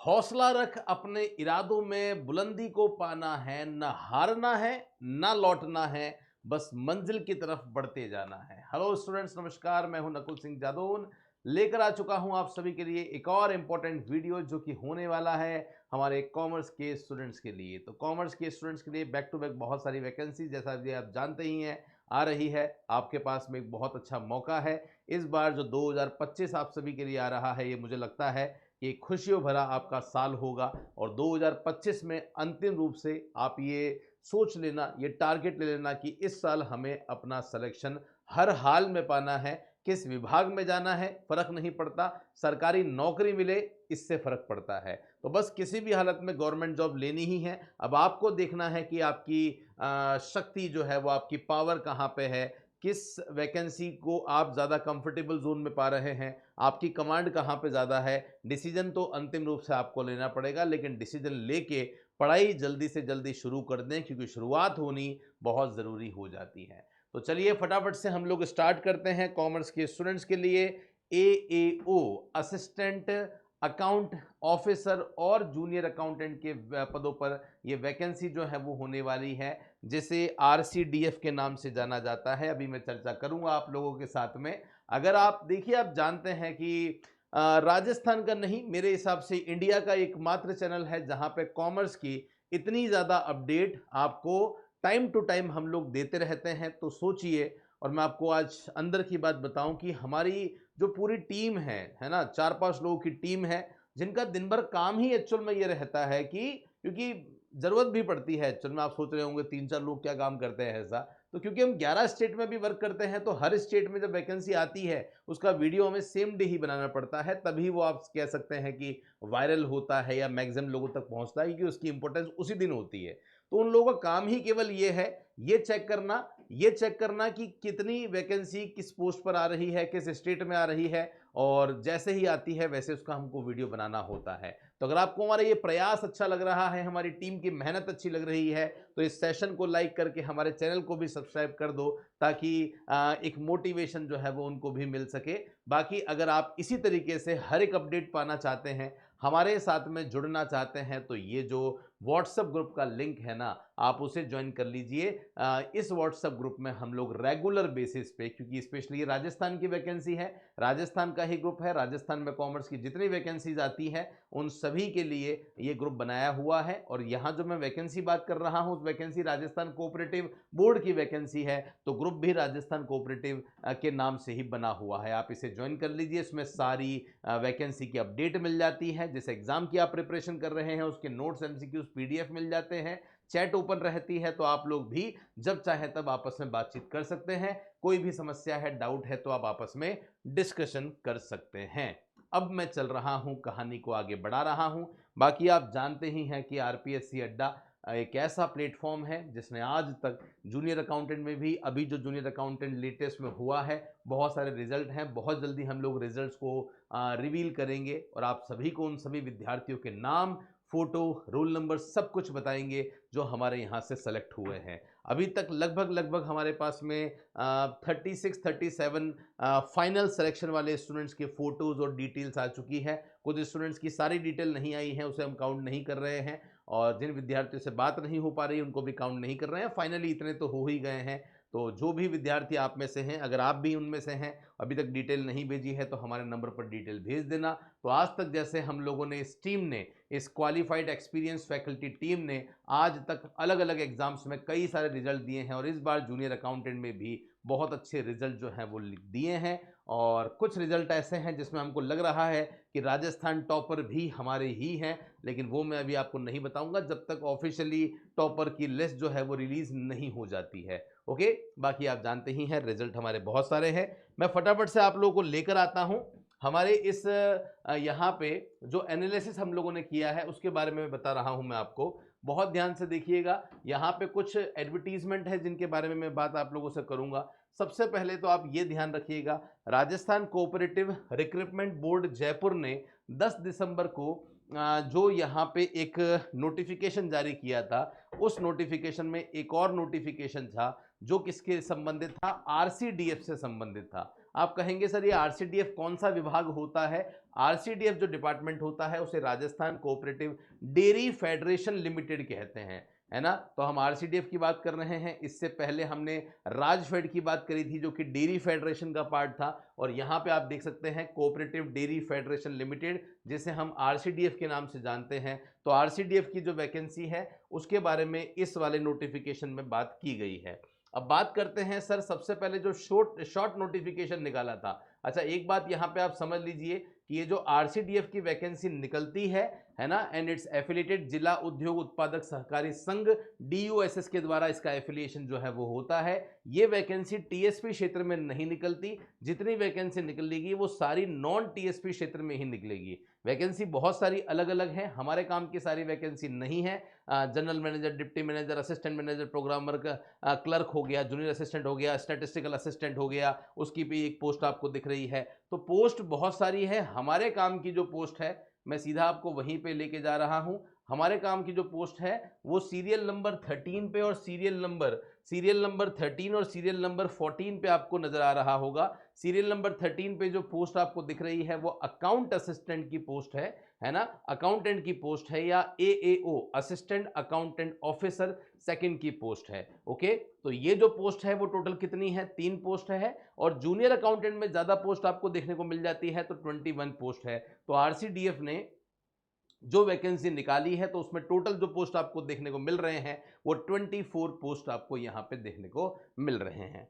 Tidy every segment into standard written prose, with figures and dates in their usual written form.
हौसला रख अपने इरादों में बुलंदी को पाना है, न हारना है, न लौटना है, बस मंजिल की तरफ बढ़ते जाना है। हेलो स्टूडेंट्स, नमस्कार। मैं हूं नकुल सिंह जादौन, लेकर आ चुका हूं आप सभी के लिए एक और इम्पोर्टेंट वीडियो जो कि होने वाला है हमारे कॉमर्स के स्टूडेंट्स के लिए। तो कॉमर्स के स्टूडेंट्स के लिए बैक टू बैक बहुत सारी वैकेंसी, जैसा कि आप जानते ही हैं, आ रही है। आपके पास में एक बहुत अच्छा मौका है। इस बार जो 2025 आप सभी के लिए आ रहा है, ये मुझे लगता है कि खुशियों भरा आपका साल होगा। और 2025 में अंतिम रूप से आप ये सोच लेना, ये टारगेट ले लेना कि इस साल हमें अपना सिलेक्शन हर हाल में पाना है। किस विभाग में जाना है फर्क नहीं पड़ता, सरकारी नौकरी मिले इससे फर्क पड़ता है। तो बस किसी भी हालत में गवर्नमेंट जॉब लेनी ही है। अब आपको देखना है कि आपकी शक्ति जो है वो, आपकी पावर कहाँ पे है, किस वैकेंसी को आप ज़्यादा कंफर्टेबल जोन में पा रहे हैं, आपकी कमांड कहाँ पे ज़्यादा है। डिसीजन तो अंतिम रूप से आपको लेना पड़ेगा, लेकिन डिसीजन लेके पढ़ाई जल्दी से जल्दी शुरू कर दें, क्योंकि शुरुआत होनी बहुत ज़रूरी हो जाती है। तो चलिए फटाफट से हम लोग स्टार्ट करते हैं। कॉमर्स के स्टूडेंट्स के लिए एएओ, असिस्टेंट अकाउंट ऑफिसर और जूनियर अकाउंटेंट के पदों पर ये वैकेंसी जो है वो होने वाली है, जिसे आरसीडीएफ के नाम से जाना जाता है। अभी मैं चर्चा करूंगा आप लोगों के साथ में। अगर आप देखिए, आप जानते हैं कि राजस्थान का नहीं, मेरे हिसाब से इंडिया का एकमात्र चैनल है जहां पे कॉमर्स की इतनी ज़्यादा अपडेट आपको टाइम टू टाइम हम लोग देते रहते हैं। तो सोचिए, और मैं आपको आज अंदर की बात बताऊं कि हमारी जो पूरी टीम है ना, 4-5 लोगों की टीम है, जिनका दिन भर काम ही एक्चुअल में ये रहता है कि क्योंकि ज़रूरत भी पड़ती है एक्चुअल में। आप सोच रहे होंगे 3-4 लोग क्या काम करते हैं ऐसा, तो क्योंकि हम 11 स्टेट में भी वर्क करते हैं, तो हर स्टेट में जब वैकेंसी आती है उसका वीडियो हमें सेम डे ही बनाना पड़ता है, तभी वो आप कह सकते हैं कि वायरल होता है या मैक्सिमम लोगों तक पहुंचता है, क्योंकि उसकी इंपॉर्टेंस उसी दिन होती है। तो उन लोगों का काम ही केवल ये है, ये चेक करना कि कितनी वैकेंसी किस पोस्ट पर आ रही है, किस स्टेट में आ रही है, और जैसे ही आती है वैसे उसका हमको वीडियो बनाना होता है। तो अगर आपको हमारा ये प्रयास अच्छा लग रहा है, हमारी टीम की मेहनत अच्छी लग रही है, तो इस सेशन को लाइक करके हमारे चैनल को भी सब्सक्राइब कर दो, ताकि एक मोटिवेशन जो है वो उनको भी मिल सके। बाकी अगर आप इसी तरीके से हर एक अपडेट पाना चाहते हैं, हमारे साथ में जुड़ना चाहते हैं, तो ये जो व्हाट्सएप ग्रुप का लिंक है ना, आप उसे ज्वाइन कर लीजिए। इस व्हाट्सएप ग्रुप में हम लोग रेगुलर बेसिस पे, क्योंकि स्पेशली ये राजस्थान की वैकेंसी है, राजस्थान का ही ग्रुप है, राजस्थान में कॉमर्स की जितनी वैकेंसीज आती है उन सभी के लिए ये ग्रुप बनाया हुआ है। और यहाँ जो मैं वैकेंसी बात कर रहा हूँ, उस वैकेंसी राजस्थान कोऑपरेटिव बोर्ड की वैकेंसी है, तो ग्रुप भी राजस्थान कोऑपरेटिव के नाम से ही बना हुआ है। आप इसे ज्वाइन कर लीजिए, इसमें सारी वैकेंसी की अपडेट मिल जाती है। जिस एग्जाम की आप प्रिपरेशन कर रहे हैं उसके नोट्स, एमसीक्यूज, पीडीएफ मिल जाते हैं। चैट ओपन रहती है, तो आप लोग भी जब चाहे तब आपस में बातचीत कर सकते हैं। कोई भी समस्या है, डाउट है, तो आप आपस में डिस्कशन कर सकते हैं। अब मैं चल रहा हूं, कहानी को आगे बढ़ा रहा हूं। बाकी आप जानते ही हैं कि आरपीएससी अड्डा एक ऐसा प्लेटफॉर्म है जिसने आज तक जूनियर अकाउंटेंट में भी, अभी जो जूनियर अकाउंटेंट लेटेस्ट में हुआ है, बहुत सारे रिजल्ट हैं। बहुत जल्दी हम लोग रिजल्ट्स को रिवील करेंगे और आप सभी को उन सभी विद्यार्थियों के नाम, फोटो, रोल नंबर सब कुछ बताएंगे जो हमारे यहाँ से सेलेक्ट हुए हैं। अभी तक लगभग हमारे पास में 36-37 फाइनल सिलेक्शन वाले स्टूडेंट्स के फोटोज और डिटेल्स आ चुकी है। कुछ स्टूडेंट्स की सारी डिटेल नहीं आई है, उसे हम काउंट नहीं कर रहे हैं, और जिन विद्यार्थियों से बात नहीं हो पा रही उनको भी काउंट नहीं कर रहे हैं। फाइनली इतने तो हो ही गए हैं। तो जो भी विद्यार्थी आप में से हैं, अगर आप भी उनमें से हैं, अभी तक डिटेल नहीं भेजी है, तो हमारे नंबर पर डिटेल भेज देना। तो आज तक जैसे हम लोगों ने, इस टीम ने, इस क्वालिफाइड एक्सपीरियंस फैकल्टी टीम ने आज तक अलग अलग एग्जाम्स में कई सारे रिजल्ट दिए हैं, और इस बार जूनियर अकाउंटेंट में भी बहुत अच्छे रिजल्ट जो हैं वो दिए हैं। और कुछ रिजल्ट ऐसे हैं जिसमें हमको लग रहा है कि राजस्थान टॉपर भी हमारे ही हैं, लेकिन वो मैं अभी आपको नहीं बताऊंगा जब तक ऑफिशियली टॉपर की लिस्ट जो है वो रिलीज नहीं हो जाती है। ओके, बाकी आप जानते ही हैं रिजल्ट हमारे बहुत सारे हैं। मैं फटाफट से आप लोगों को लेकर आता हूं हमारे इस यहाँ पे जो एनालिसिस हम लोगों ने किया है उसके बारे में बता रहा हूं मैं आपको। बहुत ध्यान से देखिएगा, यहाँ पे कुछ एडवर्टीजमेंट है जिनके बारे में मैं बात आप लोगों से करूंगा। सबसे पहले तो आप ये ध्यान रखिएगा, Rajasthan cooperative recruitment board Jaipur ने 10 दिसंबर को जो यहाँ पे एक नोटिफिकेशन जारी किया था, उस नोटिफिकेशन में एक और नोटिफिकेशन था जो किसके संबंधित था, आरसीडीएफ से संबंधित था। आप कहेंगे सर ये आरसीडीएफ कौन सा विभाग होता है? आरसीडीएफ जो डिपार्टमेंट होता है उसे Rajasthan cooperative dairy federation limited कहते हैं, है ना। तो हम आरसीडीएफ की बात कर रहे हैं। इससे पहले हमने राजफेड की बात करी थी जो कि डेयरी फेडरेशन का पार्ट था, और यहां पे आप देख सकते हैं कोऑपरेटिव डेयरी फेडरेशन लिमिटेड, जिसे हम आरसीडीएफ के नाम से जानते हैं। तो आरसीडीएफ की जो वैकेंसी है उसके बारे में इस वाले नोटिफिकेशन में बात की गई है। अब बात करते हैं सर, सबसे पहले जो शॉर्ट नोटिफिकेशन निकाला था। अच्छा, एक बात यहां पे आप समझ लीजिए कि ये जो आरसीडीएफ की वैकेंसी निकलती है ना, एंड इट्स एफिलिएटेड जिला उद्योग उत्पादक सहकारी संघ डीयूएसएस के द्वारा इसका एफिलिएशन जो है वो होता है। ये वैकेंसी टीएसपी क्षेत्र में नहीं निकलती। जितनी वैकेंसी निकलेगी वो सारी नॉन टीएसपी क्षेत्र में ही निकलेगी। वैकेंसी बहुत सारी अलग अलग हैं, हमारे काम की सारी वैकेंसी नहीं है। General manager, deputy manager, assistant manager, programmer का क्लर्क हो गया, जूनियर असिस्टेंट हो गया, स्टैटिस्टिकल असिस्टेंट हो गया, उसकी भी एक पोस्ट आपको दिख रही है। तो पोस्ट बहुत सारी है। हमारे काम की जो पोस्ट है मैं सीधा आपको वहीं पे लेके जा रहा हूं। हमारे काम की जो पोस्ट है वो सीरियल नंबर 13 पे और सीरियल नंबर 13 और सीरियल नंबर 14 पे आपको नजर आ रहा होगा। सीरियल नंबर 13 पे जो पोस्ट आपको दिख रही है वो अकाउंट असिस्टेंट की पोस्ट है ना, अकाउंटेंट की पोस्ट है, या AAO assistant accountant officer second की पोस्ट है। ओके, तो ये जो पोस्ट है वो टोटल कितनी है? 3 पोस्ट है। और जूनियर अकाउंटेंट में ज्यादा पोस्ट आपको देखने को मिल जाती है, तो 21 पोस्ट है। तो आरसीडीएफ ने जो वैकेंसी निकाली है तो उसमें टोटल जो पोस्ट आपको देखने को मिल रहे हैं वो 24 पोस्ट आपको यहां पे देखने को मिल रहे हैं।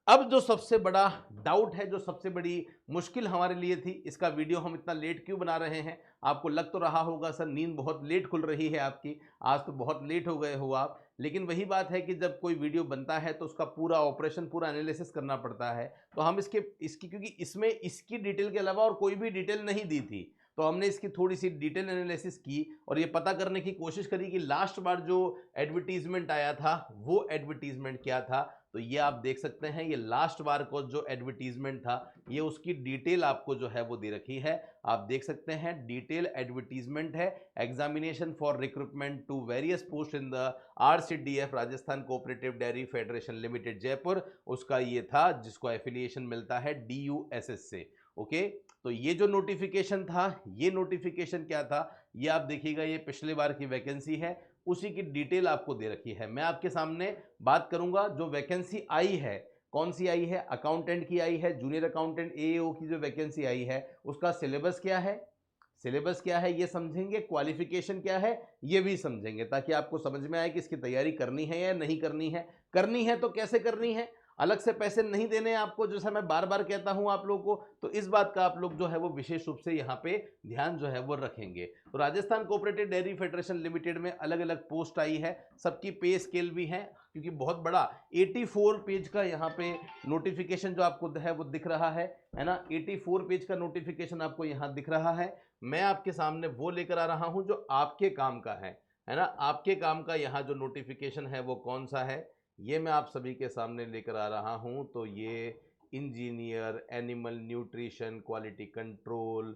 अब जो सबसे बड़ा डाउट है, जो सबसे बड़ी मुश्किल हमारे लिए थी, इसका वीडियो हम इतना लेट क्यों बना रहे हैं? आपको लग तो रहा होगा सर नींद बहुत लेट खुल रही है आपकी, आज तो बहुत लेट हो गए हो आप। लेकिन वही बात है कि जब कोई वीडियो बनता है तो उसका पूरा ऑपरेशन, पूरा एनालिसिस करना पड़ता है। तो हम इसकी क्योंकि इसमें इसकी डिटेल के अलावा और कोई भी डिटेल नहीं दी थी, तो हमने इसकी थोड़ी सी डिटेल एनालिसिस की और ये पता करने की कोशिश करी कि लास्ट बार जो एडवर्टीजमेंट आया था वो एडवर्टीजमेंट क्या था। तो ये आप देख सकते हैं, ये लास्ट बार को जो एडवर्टीजमेंट था ये उसकी डिटेल आपको जो है वो दे रखी है। आप देख सकते हैं डिटेल एडवर्टीजमेंट है, examination for recruitment to various post in the RCDF Rajasthan cooperative dairy federation limited Jaipur, उसका ये था जिसको एफिलिएशन मिलता है डीयूएसएस से। ओके, तो ये जो नोटिफिकेशन था, ये नोटिफिकेशन क्या था, ये आप देखिएगा, ये पिछले बार की वैकेंसी है, उसी की डिटेल आपको दे रखी है। मैं आपके सामने बात करूंगा जो वैकेंसी आई है, कौन सी आई है? अकाउंटेंट की आई है, जूनियर अकाउंटेंट एएओ की जो वैकेंसी आई है उसका सिलेबस क्या है, सिलेबस क्या है ये समझेंगे, क्वालिफिकेशन क्या है ये भी समझेंगे, ताकि आपको समझ में आए कि इसकी तैयारी करनी है या नहीं करनी है। करनी है तो कैसे करनी है, अलग से पैसे नहीं देने हैं आपको, जैसा मैं बार बार कहता हूं आप लोगों को। तो इस बात का आप लोग जो है वो विशेष रूप से यहाँ पे ध्यान जो है वो रखेंगे। तो Rajasthan cooperative dairy federation limited में अलग अलग पोस्ट आई है, सबकी पे स्केल भी है, क्योंकि बहुत बड़ा 84 पेज का यहाँ पे नोटिफिकेशन जो आपको है वो दिख रहा है ना, 84 पेज का नोटिफिकेशन आपको यहाँ दिख रहा है। मैं आपके सामने वो लेकर आ रहा हूँ जो आपके काम का है ना। आपके काम का यहाँ जो नोटिफिकेशन है वो कौन सा है, ये मैं आप सभी के सामने लेकर आ रहा हूं। तो ये engineer, animal nutrition, quality control,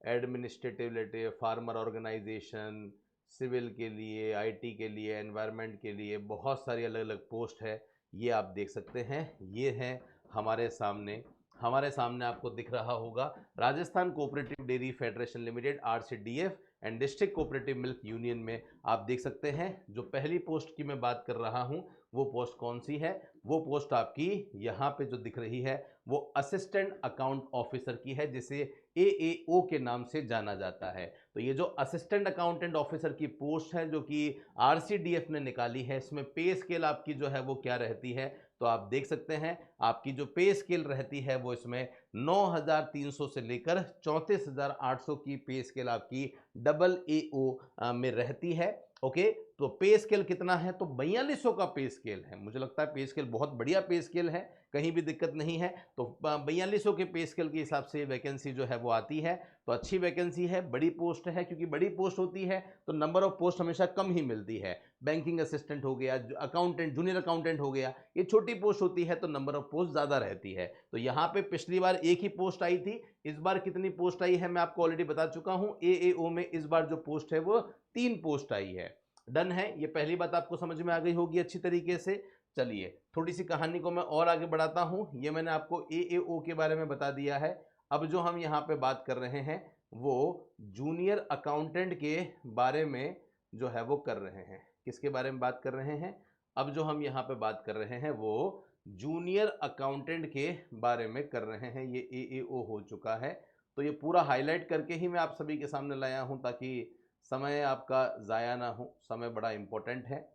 administrative, farmer organisation, civil के लिए, आईटी के लिए, एनवायरनमेंट के लिए बहुत सारी अलग अलग पोस्ट है, ये आप देख सकते हैं। ये है हमारे सामने आपको दिख रहा होगा Rajasthan cooperative dairy federation limited RCDF and district cooperative milk union में आप देख सकते हैं। जो पहली पोस्ट की मैं बात कर रहा हूं वो पोस्ट कौन सी है, वो पोस्ट आपकी यहाँ पे जो दिख रही है वो असिस्टेंट अकाउंट ऑफिसर की है, जिसे एएओ के नाम से जाना जाता है। तो ये जो असिस्टेंट अकाउंटेंट ऑफिसर की पोस्ट है जो कि आरसीडीएफ ने निकाली है, इसमें पे स्केल आपकी जो है वो क्या रहती है, तो आप देख सकते हैं आपकी जो पे स्केल रहती है वो इसमें 9,300 से लेकर 34,800 की पे स्केल आपकी डबल एओ में रहती है। ओके, तो पे स्केल कितना है, तो 4200 का पे स्केल है। मुझे लगता है पे स्केल बहुत बढ़िया पे स्केल है, कहीं भी दिक्कत नहीं है। तो 4200 के पे स्केल के हिसाब से वैकेंसी जो है वो आती है। तो अच्छी वैकेंसी है, बड़ी पोस्ट है, क्योंकि बड़ी पोस्ट होती है तो नंबर ऑफ पोस्ट हमेशा कम ही मिलती है। बैंकिंग असिस्टेंट हो गया, अकाउंटेंट, जूनियर अकाउंटेंट हो गया, ये छोटी पोस्ट होती है तो नंबर ऑफ पोस्ट ज़्यादा रहती है। तो यहाँ पे पिछली बार एक ही पोस्ट आई थी, इस बार कितनी पोस्ट आई है मैं आपको ऑलरेडी बता चुका हूँ। एएओ में इस बार जो पोस्ट है वो 3 पोस्ट आई है। डन है, ये पहली बात आपको समझ में आ गई होगी अच्छी तरीके से। चलिए थोड़ी सी कहानी को मैं और आगे बढ़ाता हूँ। ये मैंने आपको AAO के बारे में बता दिया है। अब जो हम यहाँ पे बात कर रहे हैं वो जूनियर अकाउंटेंट के बारे में जो है वो कर रहे हैं। किसके बारे में बात कर रहे हैं? अब जो हम यहाँ पे बात कर रहे हैं वो जूनियर अकाउंटेंट के बारे में कर रहे हैं। ये AAO हो चुका है, तो ये पूरा हाईलाइट करके ही मैं आप सभी के सामने लाया हूँ ताकि समय आपका ज़ाया ना हो। समय बड़ा इम्पोर्टेंट है।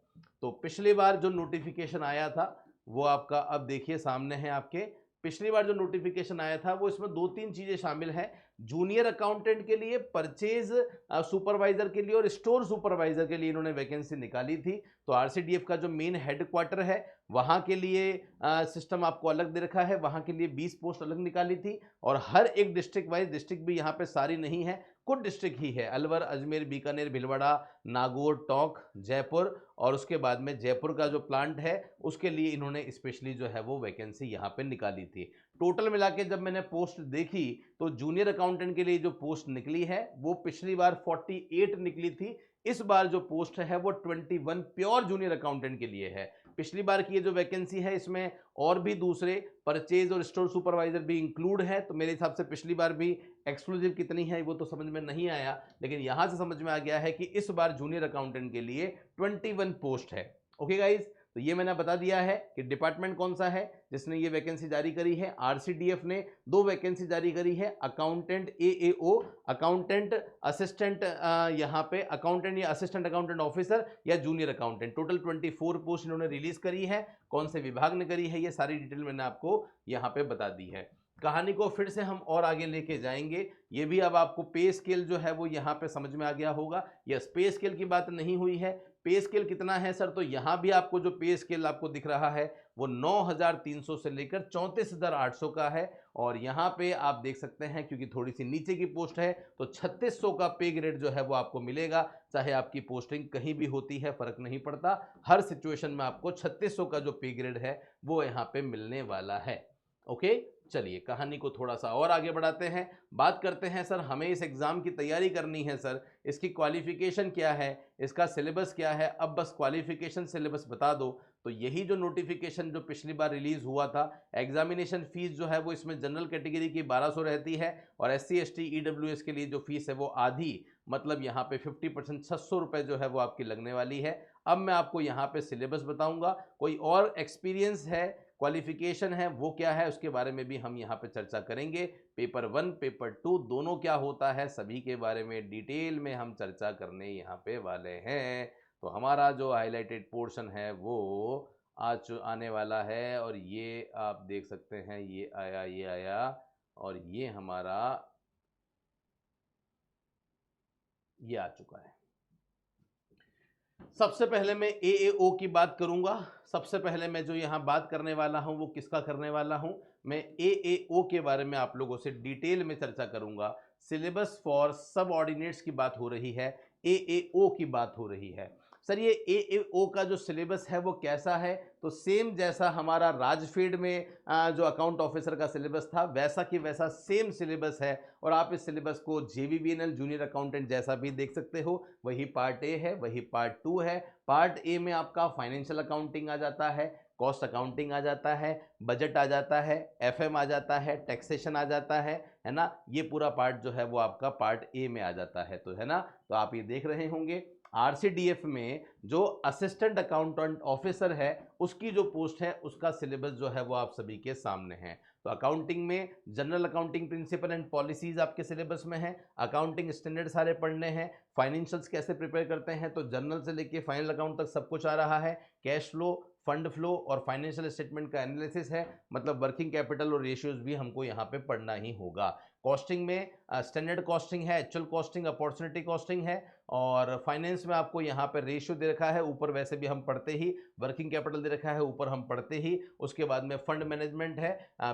तो पिछली बार जो नोटिफिकेशन आया था वो आपका अब देखिए सामने है आपके। पिछली बार जो नोटिफिकेशन आया था वो इसमें 2-3 चीज़ें शामिल हैं। जूनियर अकाउंटेंट के लिए, परचेज सुपरवाइजर के लिए और स्टोर सुपरवाइजर के लिए इन्होंने वैकेंसी निकाली थी। तो RCDF का जो मेन हेडक्वार्टर है वहाँ के लिए सिस्टम आपको अलग दे रखा है। वहाँ के लिए 20 पोस्ट अलग निकाली थी और हर एक डिस्ट्रिक्ट वाइज, डिस्ट्रिक्ट भी यहाँ पे सारी नहीं है, कुछ डिस्ट्रिक्ट ही है, अलवर, अजमेर, बीकानेर, भीलवाड़ा, नागौर, टोंक, जयपुर और उसके बाद में जयपुर का जो प्लांट है उसके लिए इन्होंने स्पेशली जो है वो वैकेंसी यहाँ पे निकाली थी। टोटल मिला के जब मैंने पोस्ट देखी तो जूनियर अकाउंटेंट के लिए जो पोस्ट निकली है वो पिछली बार 48 निकली थी। इस बार जो पोस्ट है वो 21 प्योर जूनियर अकाउंटेंट के लिए है। पिछली बार की ये जो वैकेंसी है इसमें और भी दूसरे परचेज और स्टोर सुपरवाइजर भी इंक्लूड है। तो मेरे हिसाब से पिछली बार भी एक्सक्लूसिव कितनी है वो तो समझ में नहीं आया, लेकिन यहां से समझ में आ गया है कि इस बार जूनियर अकाउंटेंट के लिए 21 पोस्ट है। ओके गाइज, तो ये मैंने बता दिया है कि डिपार्टमेंट कौन सा है जिसने ये वैकेंसी जारी करी है। RCDF ने 2 वैकेंसी जारी करी है, अकाउंटेंट AAO, अकाउंटेंट असिस्टेंट, यहाँ पे अकाउंटेंट या असिस्टेंट अकाउंटेंट ऑफिसर या जूनियर अकाउंटेंट। टोटल 24 पोस्ट इन्होंने रिलीज करी है। कौन से विभाग ने करी है ये सारी डिटेल मैंने आपको यहाँ पे बता दी है। कहानी को फिर से हम और आगे लेके जाएंगे। ये भी अब आपको पे स्केल जो है वो यहाँ पे समझ में आ गया होगा। यस, पे स्केल की बात नहीं हुई है। पे स्केल कितना है सर? तो यहाँ भी आपको जो पे स्केल आपको दिख रहा है वो 9,300 से लेकर 34,800 का है। और यहाँ पे आप देख सकते हैं क्योंकि थोड़ी सी नीचे की पोस्ट है तो 3600 का पे ग्रेड जो है वो आपको मिलेगा। चाहे आपकी पोस्टिंग कहीं भी होती है, फर्क नहीं पड़ता, हर सिचुएशन में आपको 3600 का जो पे ग्रेड है वो यहाँ पे मिलने वाला है। ओके, चलिए कहानी को थोड़ा सा और आगे बढ़ाते हैं। बात करते हैं सर हमें इस एग्जाम की तैयारी करनी है सर, इसकी क्वालिफिकेशन क्या है, इसका सिलेबस क्या है, अब बस क्वालिफिकेशन सिलेबस बता दो। तो यही जो नोटिफिकेशन जो पिछली बार रिलीज हुआ था, एग्जामिनेशन फीस जो है वो इसमें जनरल कैटेगरी की 1200 रहती है और SC ST EWS के लिए जो फीस है वो आधी, मतलब यहाँ पे 50% 600 रुपये जो है वो आपकी लगने वाली है। अब मैं आपको यहाँ पे सिलेबस बताऊंगा, कोई और एक्सपीरियंस है, क्वालिफिकेशन है, वो क्या है उसके बारे में भी हम यहाँ पे चर्चा करेंगे। पेपर 1 पेपर 2 दोनों क्या होता है सभी के बारे में डिटेल में हम चर्चा करने यहाँ पे वाले हैं। तो हमारा जो हाईलाइटेड पोर्शन है वो आने वाला है और ये आप देख सकते हैं, ये आया और ये हमारा ये आ चुका है। सबसे पहले मैं AAO की बात करूंगा। सबसे पहले मैं जो यहाँ बात करने वाला हूँ वो किसका करने वाला हूँ? मैं AAO के बारे में आप लोगों से डिटेल में चर्चा करूंगा। सिलेबस फॉर सबऑर्डिनेट्स की बात हो रही है, AAO की बात हो रही है। सर ये AAO का जो सिलेबस है वो कैसा है? तो सेम जैसा हमारा राजफीड में जो अकाउंट ऑफिसर का सिलेबस था वैसा कि वैसा सेम सिलेबस है। और आप इस सिलेबस को JVBNL जूनियर अकाउंटेंट जैसा भी देख सकते हो। वही पार्ट A है, वही पार्ट 2 है। पार्ट A में आपका फाइनेंशियल अकाउंटिंग आ जाता है, कॉस्ट अकाउंटिंग आ जाता है, बजट आ जाता है, FM आ जाता है, टैक्सेशन आ जाता है ना। ये पूरा पार्ट जो है वो आपका पार्ट A में आ जाता है, तो है ना। तो आप ये देख रहे होंगे RCDF में जो असिस्टेंट अकाउंटेंट ऑफिसर है उसकी जो पोस्ट है उसका सिलेबस जो है वो आप सभी के सामने है। तो अकाउंटिंग में general accounting principle and policies आपके सिलेबस में है, अकाउंटिंग स्टैंडर्ड सारे पढ़ने हैं, फाइनेंशियल्स कैसे प्रिपेयर करते हैं तो जनरल से लेके फाइनल अकाउंट तक सब कुछ आ रहा है, कैश फ्लो, फंड फ्लो और फाइनेंशियल स्टेटमेंट का एनालिसिस है, मतलब वर्किंग कैपिटल और रेशियोज भी हमको यहाँ पे पढ़ना ही होगा। कॉस्टिंग में स्टैंडर्ड कॉस्टिंग है, एक्चुअल कॉस्टिंग, अपॉर्चुनिटी कॉस्टिंग है और फाइनेंस में आपको यहाँ पे रेशियो दे रखा है, ऊपर वैसे भी हम पढ़ते ही, वर्किंग कैपिटल दे रखा है ऊपर हम पढ़ते ही। उसके बाद में फंड मैनेजमेंट है,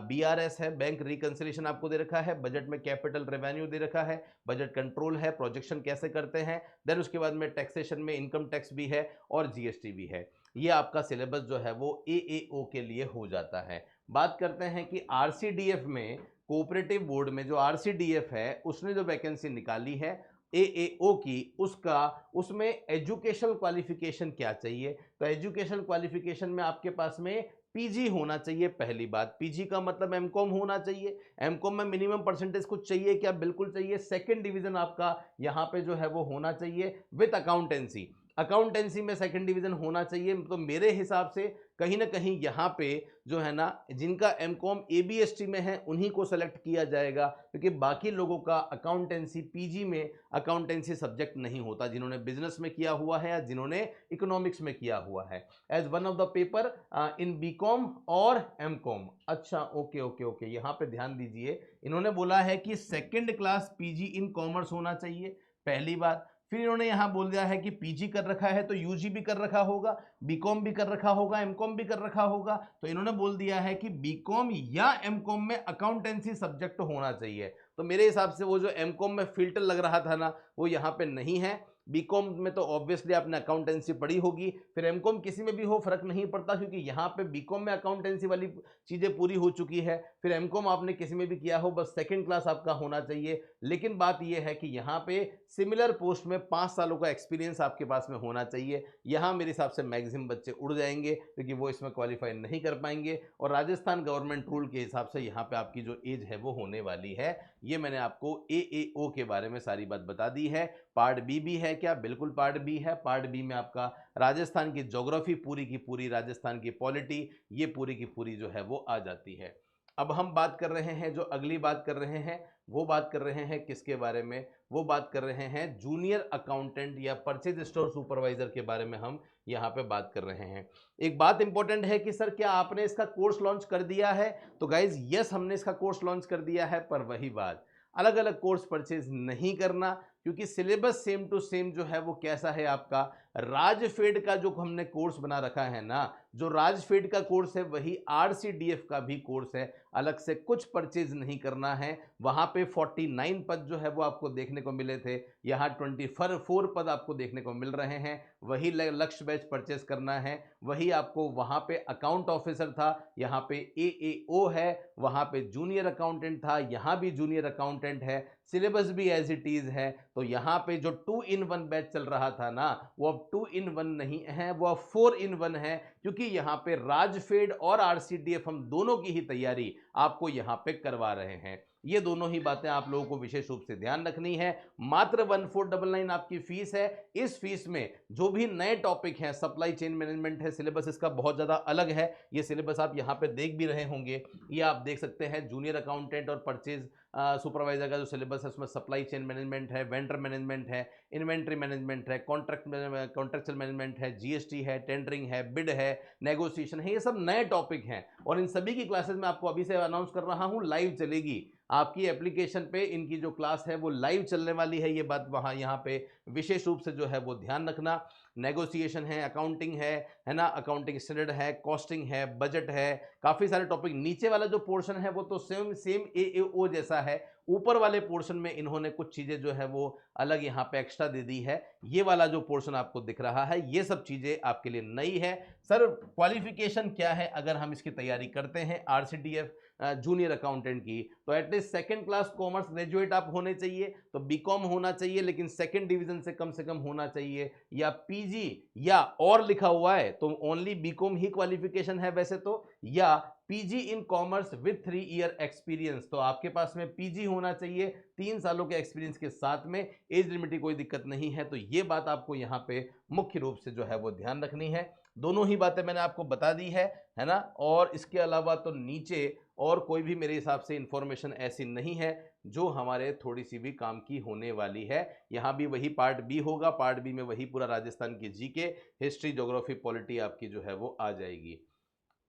BRS है, बैंक रिकंसिलिएशन आपको दे रखा है, बजट में कैपिटल रेवेन्यू दे रखा है, बजट कंट्रोल है, प्रोजेक्शन कैसे करते हैं, देन उसके बाद में टैक्सेशन में इनकम टैक्स भी है और GST भी है। ये आपका सिलेबस जो है वो AAO के लिए हो जाता है। बात करते हैं कि RCDF में कोऑपरेटिव बोर्ड में जो RCDF है उसने जो वैकेंसी निकाली है AAO की, उसका उसमें एजुकेशनल क्वालिफिकेशन क्या चाहिए। तो एजुकेशनल क्वालिफिकेशन में आपके पास में पीजी होना चाहिए। पहली बात, पीजी का मतलब एमकॉम होना चाहिए। एमकॉम में मिनिमम परसेंटेज कुछ चाहिए क्या? बिल्कुल चाहिए। सेकंड डिवीजन आपका यहाँ पे जो है वो होना चाहिए विथ अकाउंटेंसी। अकाउंटेंसी में सेकंड डिवीजन होना चाहिए। तो मेरे हिसाब से कहीं ना कहीं यहाँ पे जो है ना, जिनका एमकॉम एबीएसटी में है उन्हीं को सेलेक्ट किया जाएगा, क्योंकि बाकी लोगों का अकाउंटेंसी पीजी में अकाउंटेंसी सब्जेक्ट नहीं होता, जिन्होंने बिजनेस में किया हुआ है या जिन्होंने इकोनॉमिक्स में किया हुआ है as one of the paper in BCom और एमकॉम। अच्छा, ओके ओके ओके, यहाँ पे ध्यान दीजिए। इन्होंने बोला है कि second class PG in commerce होना चाहिए, पहली बात। फिर इन्होंने यहां बोल दिया है कि पीजी कर रखा है तो यूजी भी कर रखा होगा, बीकॉम भी कर रखा होगा, एमकॉम भी कर रखा होगा। तो इन्होंने बोल दिया है कि बीकॉम या एमकॉम में अकाउंटेंसी सब्जेक्ट होना चाहिए। तो मेरे हिसाब से वो जो एमकॉम में फिल्टर लग रहा था ना, वो यहाँ पे नहीं है। बीकॉम में तो ऑब्वियसली आपने अकाउंटेंसी पढ़ी होगी, फिर एमकॉम किसी में भी हो फर्क नहीं पड़ता, क्योंकि यहाँ पे बीकॉम में अकाउंटेंसी वाली चीजें पूरी हो चुकी है। फिर एमकॉम आपने किसी में भी किया हो, बस सेकंड क्लास आपका होना चाहिए। लेकिन बात यह है कि यहाँ पे सिमिलर पोस्ट में 5 सालों का एक्सपीरियंस आपके पास में होना चाहिए। यहाँ मेरे हिसाब से मैक्सिमम बच्चे उड़ जाएंगे, क्योंकि वो इसमें क्वालिफाई नहीं कर पाएंगे। और राजस्थान गवर्नमेंट रूल के हिसाब से यहाँ पे आपकी जो एज है वो होने वाली है। ये मैंने आपको AAO के बारे में सारी बात बता दी है। पार्ट बी भी है क्या? बिल्कुल पार्ट बी है। पार्ट बी में आपका राजस्थान की ज्योग्राफी पूरी की पूरी, राजस्थान की पॉलिटी, ये पूरी की पूरी जो है वो आ जाती है। अब हम बात कर रहे हैं, जो अगली बात कर रहे हैं वो बात कर रहे हैं किसके बारे में? वो बात कर रहे हैं जूनियर अकाउंटेंट या परचेज स्टोर सुपरवाइजर के बारे में हम यहाँ पे बात कर रहे हैं। एक बात इंपॉर्टेंट है कि सर क्या आपने इसका कोर्स लॉन्च कर दिया है? तो गाइज यस, हमने इसका कोर्स लॉन्च कर दिया है, पर वही बात, अलग अलग कोर्स परचेज नहीं करना, क्योंकि सिलेबस सेम टू सेम जो है वो कैसा है आपका, राजफेड का जो हमने कोर्स बना रखा है ना, जो राजफेड का कोर्स है वही आरसीडीएफ का भी कोर्स है। अलग से कुछ परचेज नहीं करना है। वहां पे 49 पद जो है वो आपको देखने को मिले थे, यहाँ 24 पद आपको देखने को मिल रहे हैं। वही लक्ष्य बैच परचेज करना है। वही आपको वहां पे अकाउंट ऑफिसर था, यहाँ पे AAO है, वहां पे जूनियर अकाउंटेंट था, यहाँ भी जूनियर अकाउंटेंट है। सिलेबस भी एज इट इज है। तो यहाँ पे जो 2 in 1 बैच चल रहा था ना, वो अब 2 in 1 नहीं है, वो अब 4 in 1 है, क्योंकि यहाँ पे राजफेड और आरसीडीएफ हम दोनों की ही तैयारी आपको यहाँ पे करवा रहे हैं। ये दोनों ही बातें आप लोगों को विशेष रूप से ध्यान रखनी है। मात्र 1499 आपकी फीस है। इस फीस में जो भी नए टॉपिक हैं, सप्लाई चेन मैनेजमेंट है, सिलेबस इसका बहुत ज़्यादा अलग है। ये सिलेबस आप यहाँ पे देख भी रहे होंगे, ये आप देख सकते हैं। जूनियर अकाउंटेंट और परचेज सुपरवाइजर का जो सिलेबस है उसमें सप्लाई चेन मैनेजमेंट है, वेंडर मैनेजमेंट है, इन्वेंट्री मैनेजमेंट है, कॉन्ट्रैक्चुअल मैनेजमेंट है, जीएसटी है, टेंडरिंग है, बिड है, नेगोशिएशन है। ये सब नए टॉपिक हैं और इन सभी की क्लासेस मैं आपको अभी से अनाउंस कर रहा हूँ, लाइव चलेगी आपकी एप्लीकेशन पे। इनकी जो क्लास है वो लाइव चलने वाली है। ये बात वहाँ यहाँ पे विशेष रूप से जो है वो ध्यान रखना। नेगोशिएशन है, अकाउंटिंग है ना, अकाउंटिंग स्टैंडर्ड है, कॉस्टिंग है, बजट है, काफ़ी सारे टॉपिक। नीचे वाला जो पोर्शन है वो तो सेम AAO जैसा है। ऊपर वाले पोर्शन में इन्होंने कुछ चीज़ें जो है वो अलग यहाँ पे एक्स्ट्रा दे दी है। ये वाला जो पोर्शन आपको दिख रहा है, ये सब चीज़ें आपके लिए नई है। सर क्वालिफिकेशन क्या है अगर हम इसकी तैयारी करते हैं आरसीडीएफ जूनियर अकाउंटेंट की? तो at least second class commerce graduate आप होने चाहिए, तो बीकॉम होना चाहिए, लेकिन सेकंड डिवीजन से कम होना चाहिए, या पीजी या और लिखा हुआ है तो ओनली बीकॉम ही क्वालिफिकेशन है वैसे तो, या PG in commerce with 3 year experience. तो आपके पास में पीजी होना चाहिए 3 सालों के एक्सपीरियंस के साथ में। एज लिमिट की कोई दिक्कत नहीं है। तो ये बात आपको यहाँ पे मुख्य रूप से जो है वो ध्यान रखनी है। दोनों ही बातें मैंने आपको बता दी है ना। और इसके अलावा तो नीचे और कोई भी मेरे हिसाब से इंफॉर्मेशन ऐसी नहीं है जो हमारे थोड़ी सी भी काम की होने वाली है। यहाँ भी वही पार्ट बी होगा। पार्ट बी में वही पूरा राजस्थान की जीके, हिस्ट्री, ज्योग्राफी, पॉलिटी आपकी जो है वो आ जाएगी।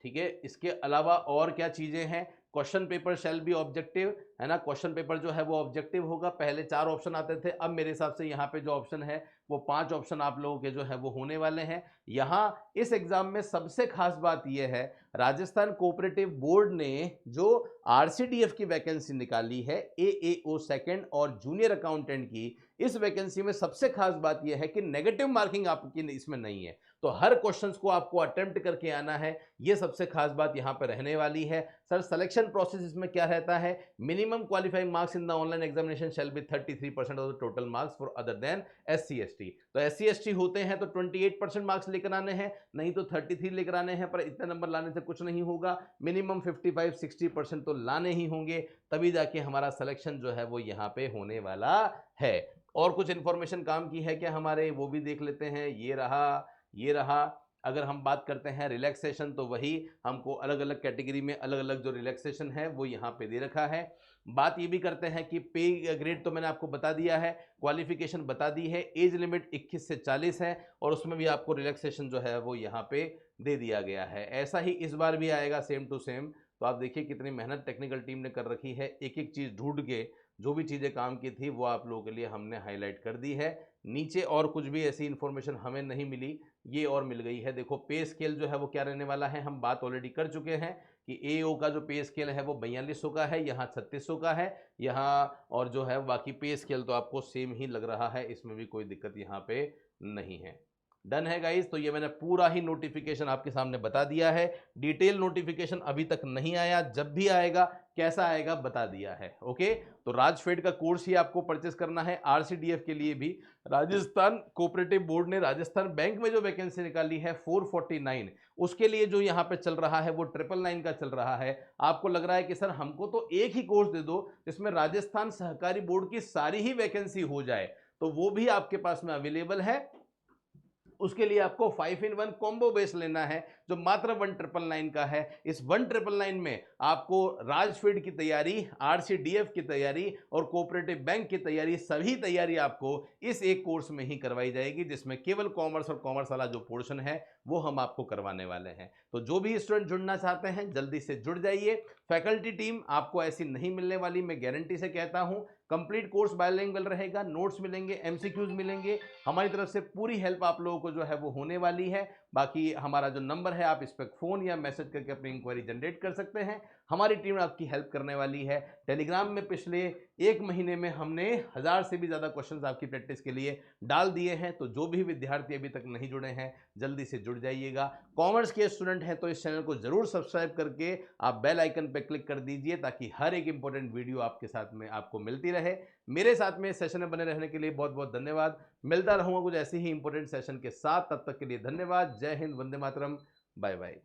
ठीक है, इसके अलावा और क्या चीजें हैं? Question paper shall be objective, है ना। क्वेश्चन पेपर जो है वो ऑब्जेक्टिव होगा। पहले 4 ऑप्शन आते थे, अब मेरे हिसाब से यहाँ पे जो ऑप्शन है वो 5 ऑप्शन आप लोगों के जो है वो होने वाले हैं। यहाँ इस एग्जाम में सबसे खास बात यह है, राजस्थान कोऑपरेटिव बोर्ड ने जो आरसीडीएफ की वैकेंसी निकाली है AAO सेकंड और जूनियर अकाउंटेंट की, इस वैकेंसी में सबसे खास बात यह है कि नेगेटिव मार्किंग आपकी इसमें नहीं है। तो हर क्वेश्चंस को आपको अटेम्प्ट करके आना है, ये सबसे खास बात यहाँ पे रहने वाली है। सर सिलेक्शन प्रोसेस इसमें क्या रहता है? Minimum minimum qualifying marks in the online examination shall be 33% of the total marks for other than SC ST। तो SC ST होते हैं तो 28% मार्क्स लेकर आने हैं, नहीं तो 33 लेकर आने हैं, पर इतने नंबर लाने से कुछ नहीं होगा, मिनिमम 55-60% तो लाने ही होंगे, तभी जाके हमारा सिलेक्शन जो है वो यहाँ पे होने वाला है। और कुछ इंफॉर्मेशन काम की है क्या हमारे, वो भी देख लेते हैं। ये रहा। अगर हम बात करते हैं रिलैक्सेशन, तो वही हमको अलग अलग कैटेगरी में अलग अलग जो रिलैक्सेशन है वो यहाँ पे दे रखा है। बात ये भी करते हैं कि पे ग्रेड तो मैंने आपको बता दिया है, क्वालिफिकेशन बता दी है, एज लिमिट 21 से 40 है, और उसमें भी आपको रिलैक्सेशन जो है वो यहाँ पे दे दिया गया है। ऐसा ही इस बार भी आएगा सेम टू सेम। तो आप देखिए कितनी मेहनत टेक्निकल टीम ने कर रखी है, एक एक चीज़ ढूंढ के जो भी चीज़ें काम की थी वो आप लोगों के लिए हमने हाईलाइट कर दी है। नीचे और कुछ भी ऐसी इन्फॉर्मेशन हमें नहीं मिली, ये और मिल गई है। देखो पे स्केल जो है वो क्या रहने वाला है, हम बात ऑलरेडी कर चुके हैं कि AO का जो पे स्केल है वो 4200 का है, यहाँ 3600 का है यहाँ, और जो है बाकी पे स्केल तो आपको सेम ही लग रहा है, इसमें भी कोई दिक्कत यहाँ पे नहीं है। डन है गाइस। तो ये मैंने पूरा ही नोटिफिकेशन आपके सामने बता दिया है। डिटेल नोटिफिकेशन अभी तक नहीं आया, जब भी आएगा कैसा आएगा बता दिया है। ओके, तो राजफेड का कोर्स ही आपको परचेस करना है। RCDF के लिए भी राजस्थान कोऑपरेटिव बोर्ड ने राजस्थान बैंक में जो वैकेंसी निकाली है 449, उसके लिए जो यहाँ पे चल रहा है वो 999 का चल रहा है। आपको लग रहा है कि सर हमको तो एक ही कोर्स दे दो जिसमें राजस्थान सहकारी बोर्ड की सारी ही वैकेंसी हो जाए, तो वो भी आपके पास में अवेलेबल है। उसके लिए आपको 5-in-1 कॉम्बो बेस लेना है जो मात्र 1999 का है। इस 1999 में आपको राजफीड की तैयारी, RCDF की तैयारी और कोऑपरेटिव बैंक की तैयारी, सभी तैयारी आपको इस एक कोर्स में ही करवाई जाएगी, जिसमें केवल कॉमर्स और कॉमर्स वाला जो पोर्शन है वो हम आपको करवाने वाले हैं। तो जो भी स्टूडेंट जुड़ना चाहते हैं जल्दी से जुड़ जाइए। फैकल्टी टीम आपको ऐसी नहीं मिलने वाली, मैं गारंटी से कहता हूं। कंप्लीट कोर्स बायलिंगुअल रहेगा, नोट्स मिलेंगे, MCQs मिलेंगे, हमारी तरफ से पूरी हेल्प आप लोगों को जो है वो होने वाली है। बाकी हमारा जो नंबर है आप इस पर फ़ोन या मैसेज करके अपनी इंक्वायरी जनरेट कर सकते हैं, हमारी टीम आपकी हेल्प करने वाली है। टेलीग्राम में पिछले 1 महीने में हमने 1000 से भी ज़्यादा क्वेश्चंस आपकी प्रैक्टिस के लिए डाल दिए हैं, तो जो भी विद्यार्थी अभी तक नहीं जुड़े हैं जल्दी से जुड़ जाइएगा। कॉमर्स के स्टूडेंट हैं तो इस चैनल को जरूर सब्सक्राइब करके आप बेल आइकन पर क्लिक कर दीजिए, ताकि हर एक इंपॉर्टेंट वीडियो आपके साथ में आपको मिलती रहे। मेरे साथ में सेशन में बने रहने के लिए बहुत बहुत धन्यवाद। मिलता रहूंगा कुछ ऐसे ही इंपॉर्टेंट सेशन के साथ, तब तक के लिए धन्यवाद। जय हिंद, वंदे मातरम, बाय बाय।